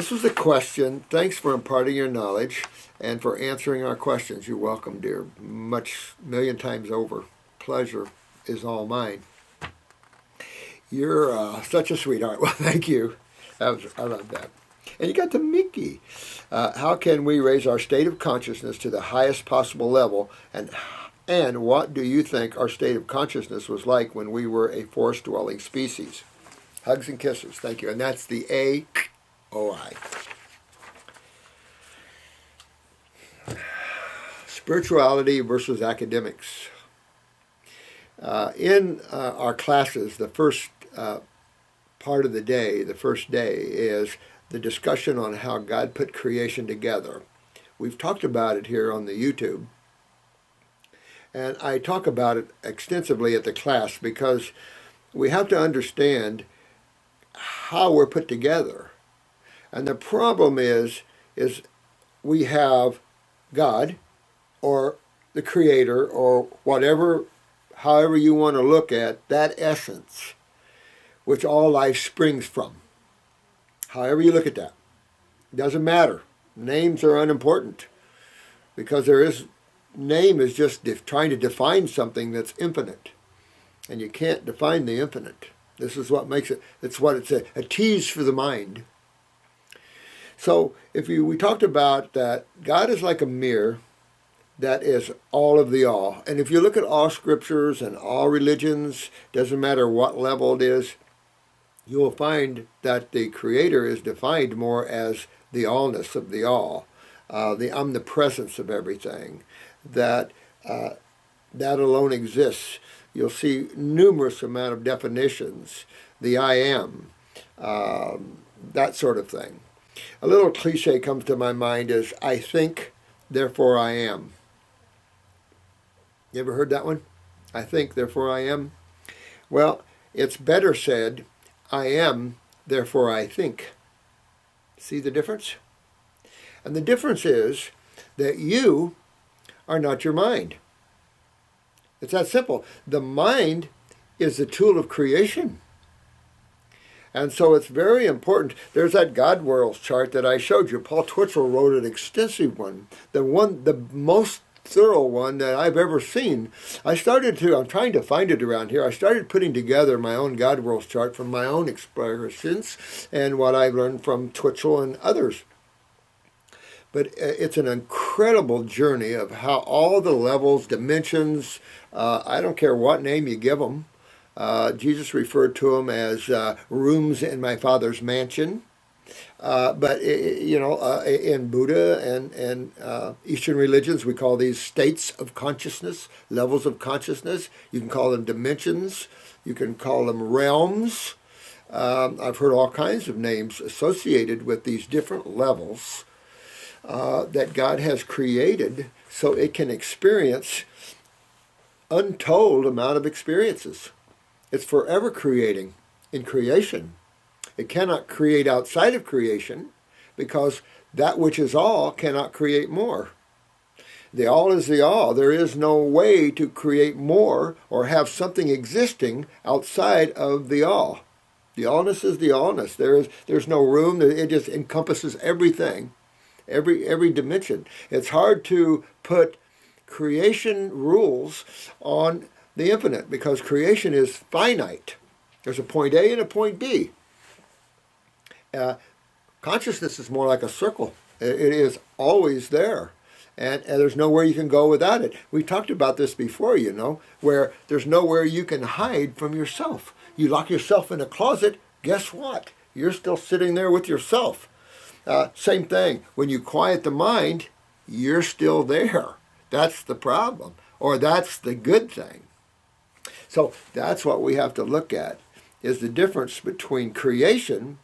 this was a question. Thanks for imparting your knowledge and for answering our questions. You're welcome, dear. Much, million times over. Pleasure is all mine. You're such a sweetheart. Well, thank you. I love that. And you got to Mickey. How can we raise our state of consciousness to the highest possible level? And what do you think our state of consciousness was like when we were a forest-dwelling species? Hugs and kisses. Thank you. And that's the AOI. Spirituality versus academics. In our classes, the first part of the day, the first day, is the discussion on how God put creation together. We've talked about it here on the YouTube. And I talk about it extensively at the class because we have to understand how we're put together. And the problem is we have God or the Creator or whatever, however you want to look at that essence, which all life springs from. However you look at that. It doesn't matter. Names are unimportant because name is just trying to define something that's infinite. And you can't define the infinite. This is what makes it, it's a tease for the mind. So we talked about that God is like a mirror that is all of the all. And if you look at all scriptures and all religions, doesn't matter what level it is, you will find that the Creator is defined more as the allness of the all, the omnipresence of everything, that alone exists. You'll see numerous amount of definitions, the I am, that sort of thing. A little cliche comes to my mind is, I think, therefore I am. You ever heard that one? I think, therefore I am. Well, it's better said, I am, therefore I think. See the difference? And the difference is that you are not your mind. It's that simple. The mind is the tool of creation. And so it's very important. There's that God World chart that I showed you. Paul Twitchell wrote an extensive one. The most thorough one that I've ever seen. I'm trying to find it around here. I started putting together my own God World chart from my own experiences and what I've learned from Twitchell and others. But it's an incredible journey of how all the levels, dimensions, I don't care what name you give them. Jesus referred to them as rooms in my Father's mansion. But in Buddha and Eastern religions, we call these states of consciousness, levels of consciousness. You can call them dimensions. You can call them realms. I've heard all kinds of names associated with these different levels that God has created so it can experience untold amount of experiences. It's forever creating in creation. It cannot create outside of creation because that which is all cannot create more. The all is the all. There is no way to create more or have something existing outside of the all. The allness is the allness. There's no room. It just encompasses everything, every dimension. It's hard to put creation rules on the infinite because creation is finite. There's a point A and a point B. Consciousness is more like a circle. It is always there. And there's nowhere you can go without it. We talked about this before, where there's nowhere you can hide from yourself. You lock yourself in a closet, guess what? You're still sitting there with yourself. Same thing. When you quiet the mind, you're still there. That's the problem. Or that's the good thing. So that's what we have to look at, is the difference between creation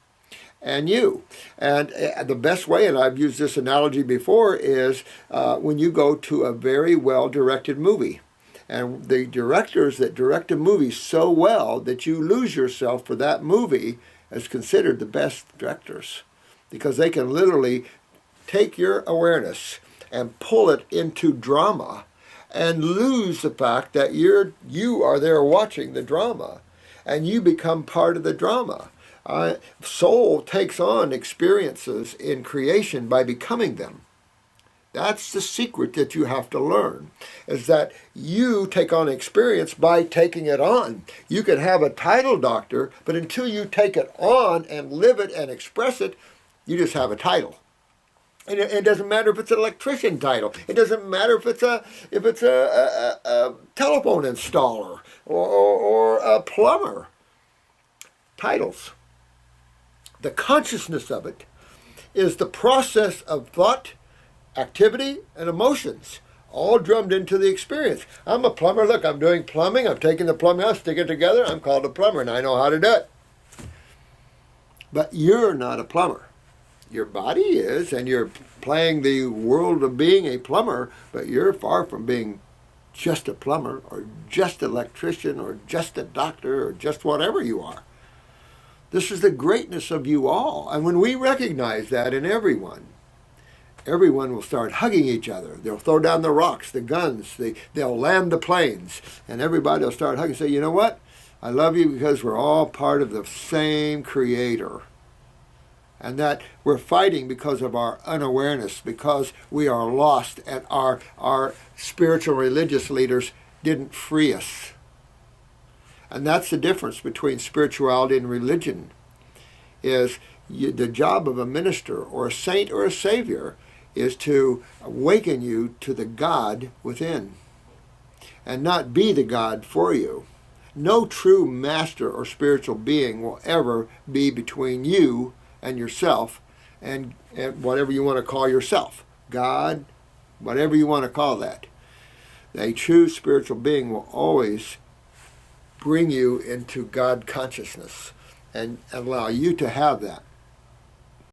and you. And the best way, and I've used this analogy before, is when you go to a very well-directed movie. And the directors that direct a movie so well that you lose yourself for that movie is considered the best directors. Because they can literally take your awareness and pull it into drama and lose the fact that you are there watching the drama. And you become part of the drama. Soul takes on experiences in creation by becoming them. That's the secret that you have to learn, is that you take on experience by taking it on. You can have a title, doctor, but until you take it on and live it and express it, you just have a title. And it doesn't matter if it's an electrician title. It doesn't matter if it's a telephone installer or a plumber. Titles. The consciousness of it is the process of thought, activity, and emotions, all drummed into the experience. I'm a plumber. Look, I'm doing plumbing. I'm taking the plumbing out, sticking it together. I'm called a plumber, and I know how to do it. But you're not a plumber. Your body is, and you're playing the world of being a plumber, but you're far from being just a plumber or just an electrician or just a doctor or just whatever you are. This is the greatness of you all. And when we recognize that in everyone will start hugging each other. They'll throw down the rocks, the guns, they'll land the planes, and everybody will start hugging and say, you know what? I love you because we're all part of the same Creator. And that we're fighting because of our unawareness, because we are lost and our spiritual religious leaders didn't free us. And that's the difference between spirituality and religion, is the job of a minister or a saint or a savior is to awaken you to the God within and not be the God for you. No true master or spiritual being will ever be between you and yourself and whatever you want to call yourself. God, whatever you want to call that. A true spiritual being will always bring you into God consciousness and allow you to have that.